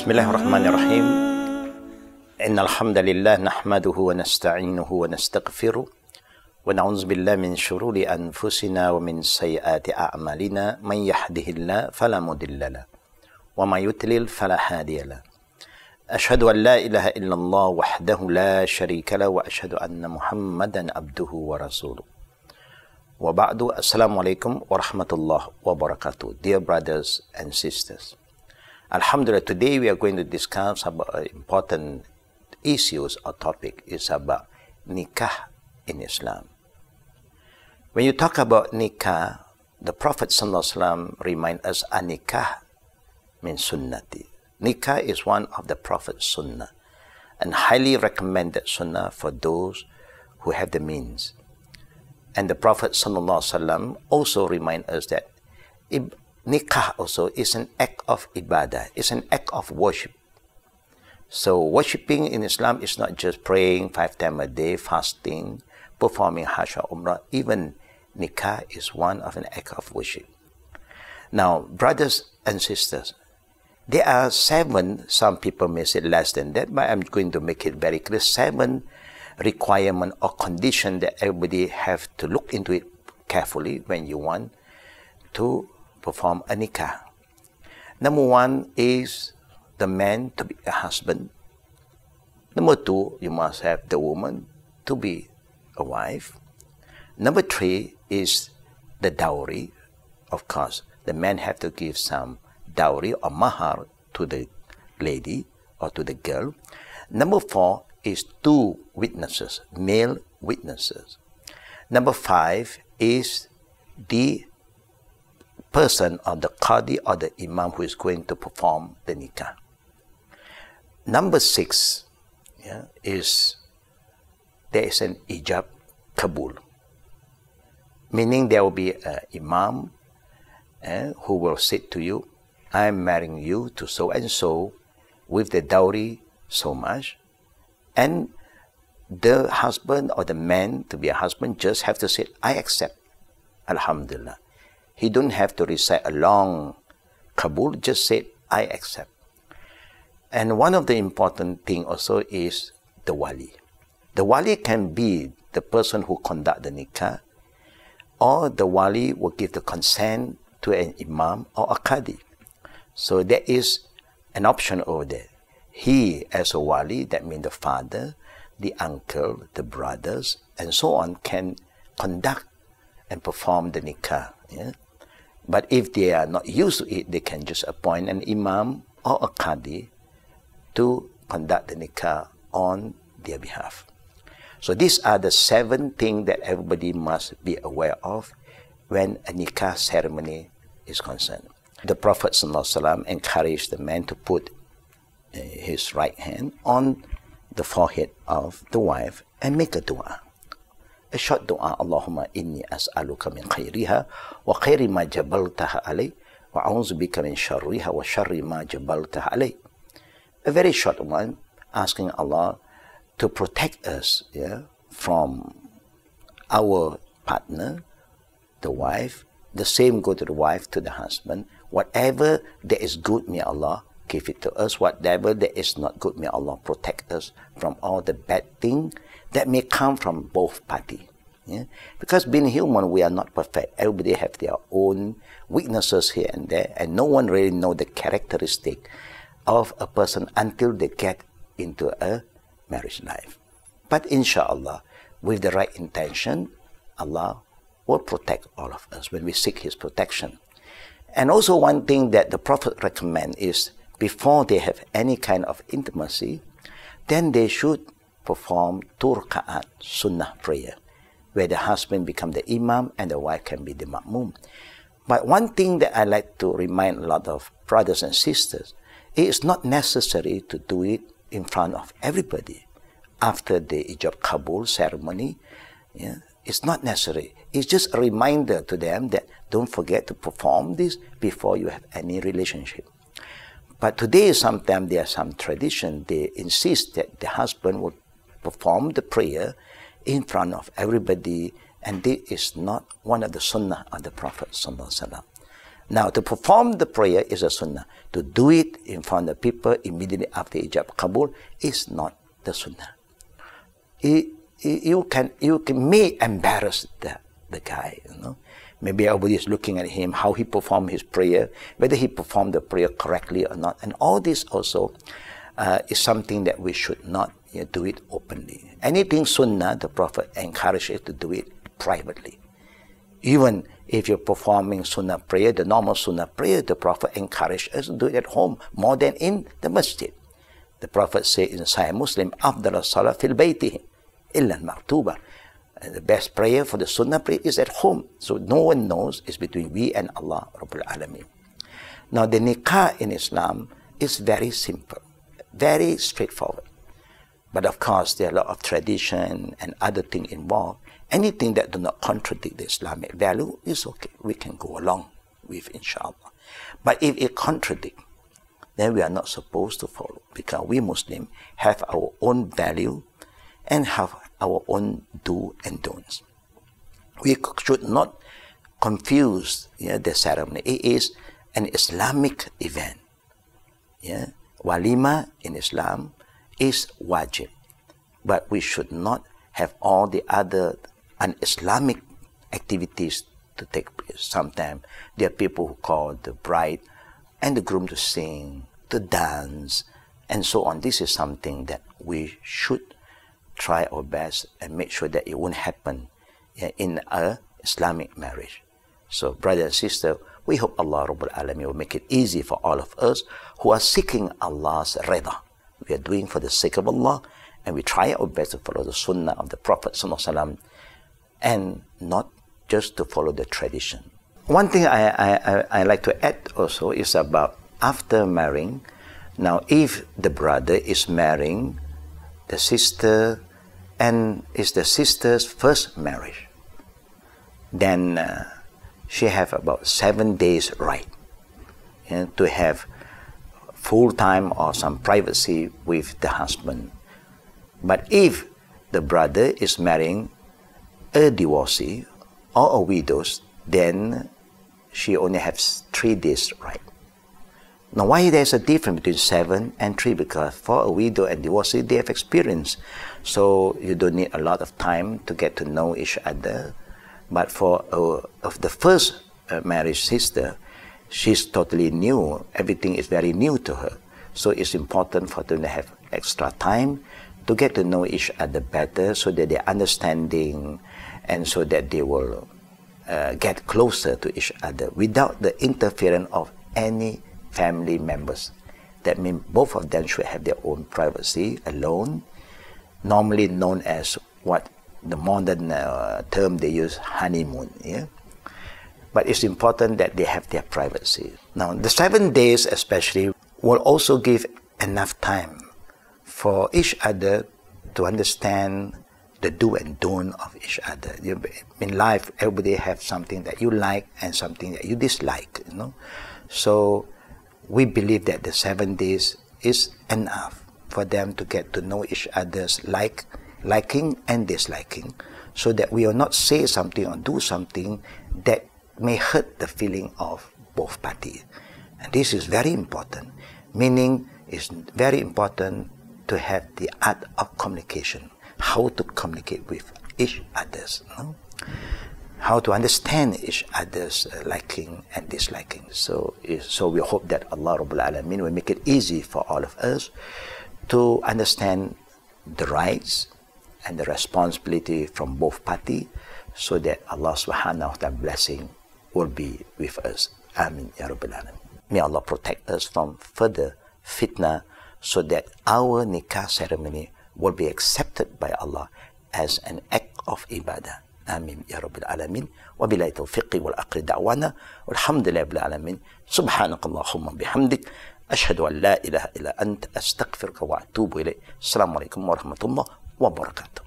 Bismillahirrahmanirrahim. Innal hamdalillah nahmaduhu wa nasta'inuhu wa nastaghfiruh wa na'udzu billahi min shururi anfusina wa min sayyiati a'malina man yahdihillahu fala mudilla lahu wa may yudlil fala hadiya lahu. Ashhadu an la ilaha illallah wahdahu la syarika lahu wa ashhadu anna Muhammadan abduhu wa rasuluh. Wa ba'du. Assalamualaikum warahmatullahi wabarakatuh. Dear brothers and sisters, Alhamdulillah, today we are going to discuss about important issues or topic is about nikah in Islam. When you talk about nikah, the Prophet ﷺ reminds us, nikah means sunnati. Nikah is one of the Prophet's sunnah and highly recommended sunnah for those who have the means. And the Prophet ﷺ also reminds us that nikah also is an act of ibadah, it's an act of worship. So worshipping in Islam is not just praying 5 times a day, fasting, performing Hajj or Umrah. Even nikah is one of an act of worship. Now, brothers and sisters, there are 7, some people may say less than that, but I'm going to make it very clear, 7 requirements or conditions that everybody have to look into it carefully when you want to perform a nikah. Number 1 is the man to be a husband. Number 2, you must have the woman to be a wife. Number 3 is the dowry. Of course, the man have to give some dowry or mahar to the lady or to the girl. Number 4 is 2 witnesses, male witnesses. Number 5 is the person or the qadi or the imam who is going to perform the nikah. Number 6 is there is an ijab kabul, meaning there will be an imam who will say to you, I am marrying you to so and so with the dowry so much, and the husband or the man to be a husband just have to say, I accept. Alhamdulillah. He don't have to recite a long kabul, just say, I accept. And one of the important thing also is the wali. The wali can be the person who conduct the nikah, or the wali will give the consent to an imam or a qadi. So there is an option over there. He as a wali, that means the father, the uncle, the brothers, and so on, can conduct and perform the nikah. But if they are not used to it, they can just appoint an imam or a qadi to conduct the nikah on their behalf. So these are the 7 things that everybody must be aware of when a nikah ceremony is concerned. The Prophet ﷺ encouraged the man to put his right hand on the forehead of the wife and make a dua. A short dua, Allahumma inni as'aluka min khayriha wa khayri ma jabaltaha alay wa a'udhu bika min sharriha wa sharri ma jabaltaha alay. A very short one, asking Allah to protect us from our partner, the wife. The same go to the wife, to the husband. Whatever that is good, may Allah give it to us. Whatever that is not good, may Allah protect us from all the bad things that may come from both parties. Because being human, we are not perfect. Everybody have their own weaknesses here and there, and no one really know the characteristic of a person until they get into a marriage life. But inshallah, with the right intention, Allah will protect all of us when we seek His protection. And also one thing that the Prophet recommends is, before they have any kind of intimacy, then they should perform 2 raka'at sunnah prayer, where the husband become the imam and the wife can be the ma'mum. But one thing that I like to remind a lot of brothers and sisters, it is not necessary to do it in front of everybody. After the ijab kabul ceremony, it's not necessary. It's just a reminder to them that don't forget to perform this before you have any relationship. But today, sometimes there are some tradition, they insist that the husband will perform the prayer in front of everybody, and this is not one of the sunnah of the Prophet sallallahu alaihi wasallam. Now, to perform the prayer is a sunnah. To do it in front of people immediately after ijab qabul is not the sunnah. You may embarrass the guy, you know. Maybe everybody is looking at him, how he performed his prayer, whether he performed the prayer correctly or not. And all this also is something that we should not do it openly. Anything sunnah, the Prophet encourages to do it privately. Even if you're performing sunnah prayer, the normal sunnah prayer, the Prophet encourages us to do it at home more than in the masjid. The Prophet said in Sahih Muslim, "Afdal as-salat fil baytihi illa al-maktuba." The best prayer for the sunnah prayer is at home. So no one knows. It's between we and Allah Rabbul Alameen. Now the nikah in Islam is very simple, very straightforward. But of course, there are a lot of tradition and other things involved. Anything that do not contradict the Islamic value is okay. We can go along with, inshallah. But if it contradicts, then we are not supposed to follow, because we Muslims have our own value and have our own do and don'ts. We should not confuse the ceremony. It is an Islamic event. Walima in Islam is wajib, but we should not have all the other un-Islamic activities to take place. Sometimes there are people who call the bride and the groom to sing, to dance, and so on. This is something that we should try our best and make sure that it won't happen in a Islamic marriage. So, brother and sister, we hope Allah Rabbul Alameen will make it easy for all of us who are seeking Allah's rida. We are doing for the sake of Allah, and we try our best to follow the sunnah of the Prophet sallallahu alaihi wasallam, and not just to follow the tradition. One thing I like to add also is about after marrying. Now, if the brother is marrying the sister and it's the sister's first marriage, then she have about 7 days right to have full time or some privacy with the husband. But if the brother is marrying a divorcee or a widow, then she only has 3 days right. Now, why there's a difference between 7 and 3? Because for a widow and divorcee, they have experience. So you don't need a lot of time to get to know each other. But for of the first marriage sister, she's totally new. Everything is very new to her. So it's important for them to have extra time to get to know each other better, so that they're understanding and so that they will get closer to each other without the interference of any family members. That means both of them should have their own privacy alone, normally known as what the modern term they use, honeymoon. But it's important that they have their privacy. Now, the 7 days especially will also give enough time for each other to understand the do and don't of each other. In life, everybody has something that you like and something that you dislike. So we believe that the 7 days is enough for them to get to know each other's liking and disliking, so that we will not say something or do something that may hurt the feeling of both parties. And this is very important, meaning it's very important to have the art of communication, how to communicate with each others, how to understand each other's liking and disliking. So we hope that Allah Rabbul Alameen will make it easy for all of us to understand the rights and the responsibility from both parties, so that Allah Subhanahu wa Ta'ala blessing will be with us. Amin Ya Rabbal Alameen. May Allah protect us from further fitna, so that our nikah ceremony will be accepted by Allah as an act of ibadah. Amin Ya Rabbil Alamin. Wa billahi tawfiqi wal aqri da'wana. Walhamdulillahi Rabbil Alamin. Subhanakallahumma bihamdik. Ashhadu an la ilaha illa ant. Astaghfiruka wa atubu ilayk. Assalamualaikum warahmatullahi wabarakatuh.